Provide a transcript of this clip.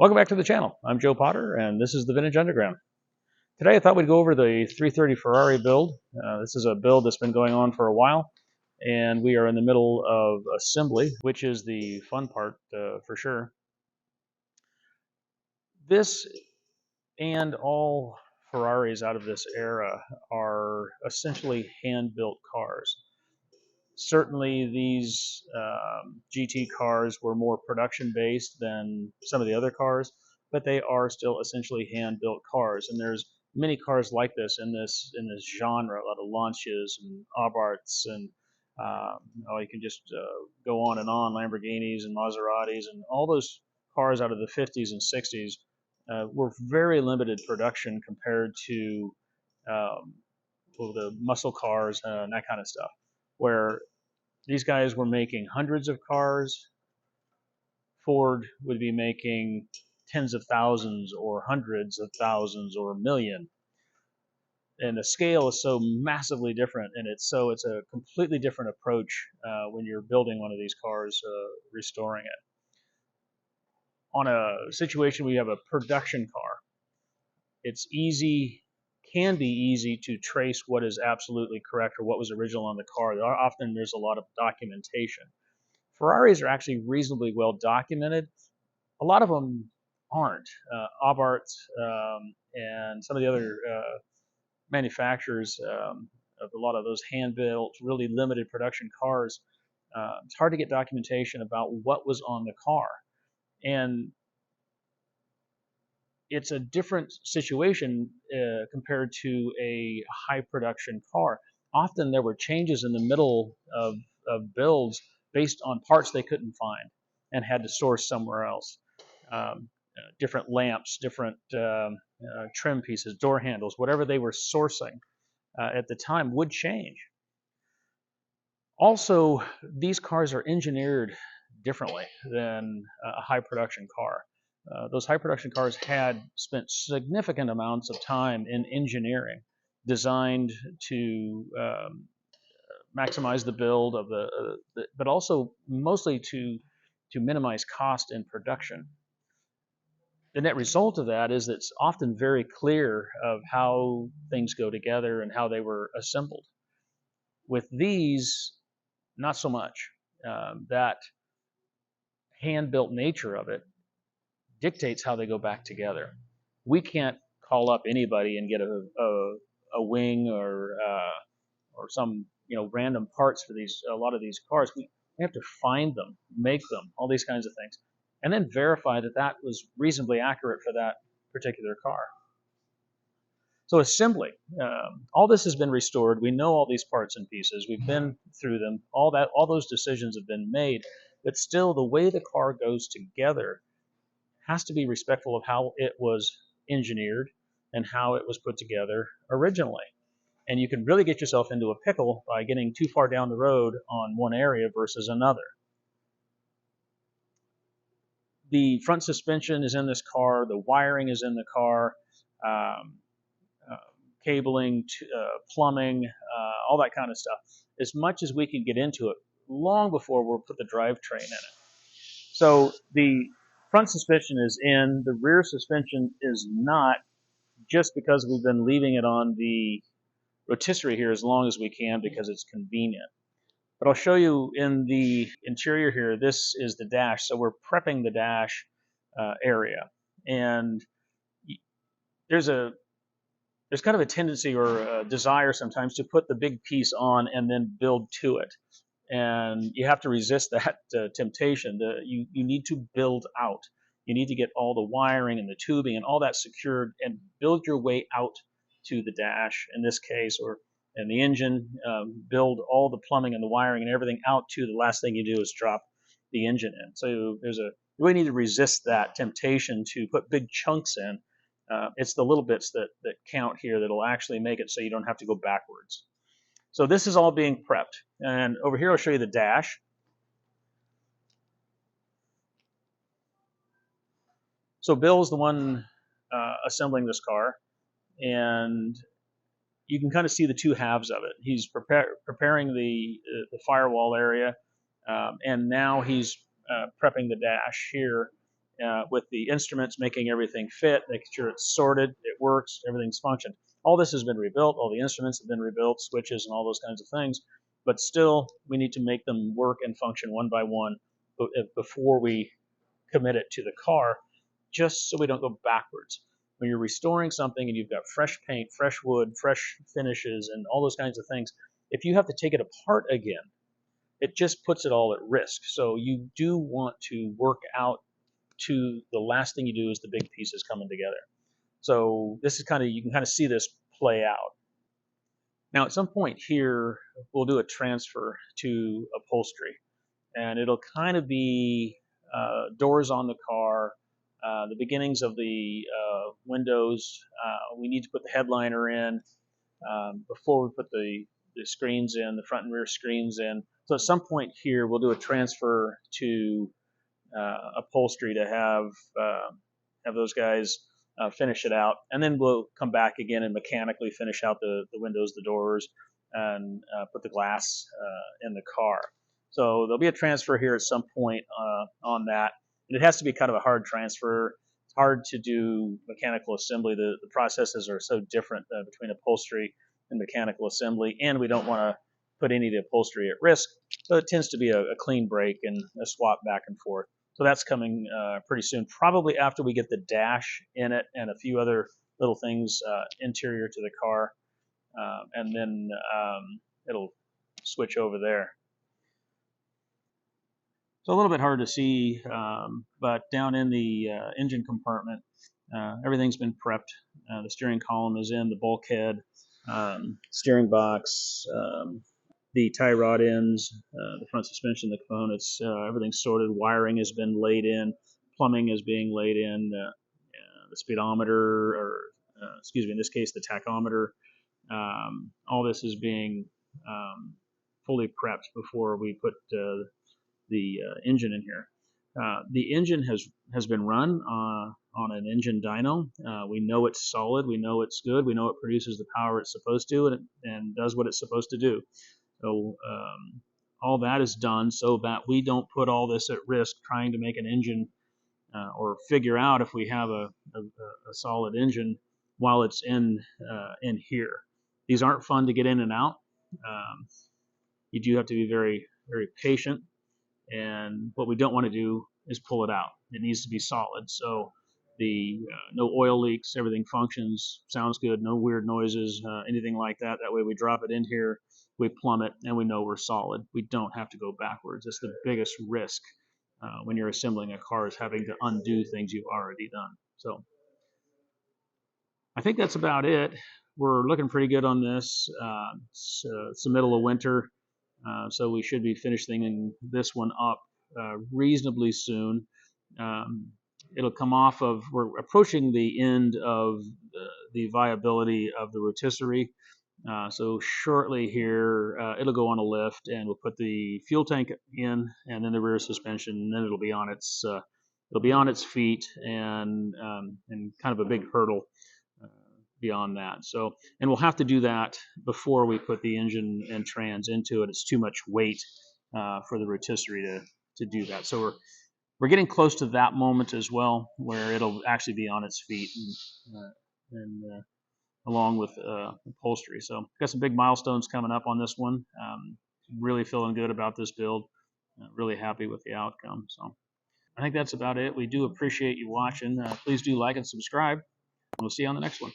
Welcome back to the channel. I'm Joe Potter, and this is the Vintage Underground. Today I thought we'd go over the 330 Ferrari build. This is a build that's been going on for a while, and we are in the middle of assembly, which is the fun part for sure. This and all Ferraris out of this era are essentially hand-built cars. Certainly these GT cars were more production-based than some of the other cars, but they are still essentially hand-built cars. And there's many cars like this in this genre, a lot of launches and Abarths, and you can just go on, Lamborghinis and Maseratis, and all those cars out of the 50s and 60s were very limited production compared to the muscle cars and that kind of stuff, where these guys were making hundreds of cars. Ford would be making tens of thousands or hundreds of thousands or a million. And the scale is so massively different, and it's a completely different approach when you're building one of these cars, restoring it. On a situation where you have a production car, it's can be easy to trace what is absolutely correct or what was original on the car. Often there's a lot of documentation. Ferraris are actually reasonably well documented. A lot of them aren't. Abarth and some of the other manufacturers of a lot of those hand-built, really limited production cars, it's hard to get documentation about what was on the car. And it's a different situation compared to a high production car. Often there were changes in the middle of builds based on parts they couldn't find and had to source somewhere else. Different lamps, different trim pieces, door handles, whatever they were sourcing at the time would change. Also, these cars are engineered differently than a high production car. Those high production cars had spent significant amounts of time in engineering, designed to maximize the build of but also mostly to minimize cost in production. The net result of that is that it's often very clear of how things go together and how they were assembled. With these, not so much. That hand-built nature of it dictates how they go back together. We can't call up anybody and get a wing or some random parts for a lot of these cars. We have to find them, make them, all these kinds of things, and then verify that that was reasonably accurate for that particular car. So assembly, all this has been restored. We know all these parts and pieces. We've been through them. All those decisions have been made, but still the way the car goes together has to be respectful of how it was engineered and how it was put together originally. And you can really get yourself into a pickle by getting too far down the road on one area versus another. The front suspension is in this car. The wiring is in the car. Cabling, plumbing, all that kind of stuff. As much as we can get into it, long before we'll put the drivetrain in it. So the front suspension is in, the rear suspension is not, just because we've been leaving it on the rotisserie here as long as we can because it's convenient. But I'll show you in the interior here, this is the dash. So we're prepping the dash area. And there's kind of a tendency or a desire sometimes to put the big piece on and then build to it. And you have to resist that temptation. You need to build out. You need to get all the wiring and the tubing and all that secured and build your way out to the dash in this case, or in the engine, build all the plumbing and the wiring and everything out to the last thing you do is drop the engine in. So you really need to resist that temptation to put big chunks in. It's the little bits that count here that'll actually make it so you don't have to go backwards. So this is all being prepped. And over here I'll show you the dash. So Bill's the one assembling this car, and you can kind of see the two halves of it. He's preparing the firewall area, and now he's prepping the dash here with the instruments, making everything fit, making sure it's sorted, it works, everything's functioned. All this has been rebuilt, all the instruments have been rebuilt, switches and all those kinds of things, but still we need to make them work and function one by one before we commit it to the car, just so we don't go backwards. When you're restoring something and you've got fresh paint, fresh wood, fresh finishes, and all those kinds of things, if you have to take it apart again, it just puts it all at risk. So you do want to work out to the last thing you do is the big pieces coming together. So this is kind of, you can kind of see this play out. Now at some point here, we'll do a transfer to upholstery, and it'll kind of be doors on the car, the beginnings of the windows. We need to put the headliner in before we put the screens in, the front and rear screens in. So at some point here, we'll do a transfer to upholstery to have those guys finish it out, and then we'll come back again and mechanically finish out the windows, the doors, and put the glass in the car. So there'll be a transfer here at some point on that, and it has to be kind of a hard transfer. It's hard to do mechanical assembly. The processes are so different between upholstery and mechanical assembly, and we don't want to put any of the upholstery at risk. So it tends to be a clean break and a swap back and forth. So that's coming pretty soon, probably after we get the dash in it and a few other little things interior to the car, and then it'll switch over there. So a little bit hard to see, but down in the engine compartment, everything's been prepped. The steering column is in, the bulkhead, steering box, the tie rod ends, the front suspension, the components, everything's sorted. Wiring has been laid in, plumbing is being laid in, the speedometer, or excuse me, in this case, the tachometer. All this is being fully prepped before we put the engine in here. The engine has been run on an engine dyno. We know it's solid. We know it's good. We know it produces the power it's supposed to, and does what it's supposed to do. So all that is done so that we don't put all this at risk trying to make an engine or figure out if we have a solid engine while it's in here. These aren't fun to get in and out. You do have to be very, very patient. And what we don't want to do is pull it out. It needs to be solid. So the no oil leaks, everything functions, sounds good, no weird noises, anything like that. That way we drop it in here, we plumb it, and we know we're solid. We don't have to go backwards. That's the biggest risk when you're assembling a car, is having to undo things you've already done. So I think that's about it. We're looking pretty good on this. It's the middle of winter. So we should be finishing this one up reasonably soon. It'll come off of, we're approaching the end of the viability of the rotisserie. So shortly here, it'll go on a lift, and we'll put the fuel tank in, and then the rear suspension, and then it'll be on its feet, and kind of a big hurdle beyond that. So, and we'll have to do that before we put the engine and trans into it. It's too much weight for the rotisserie to do that. So we're getting close to that moment as well, where it'll actually be on its feet and along with upholstery. So got some big milestones coming up on this one. Really feeling good about this build. Really happy with the outcome. So I think that's about it. We do appreciate you watching. Please do like and subscribe. We'll see you on the next one.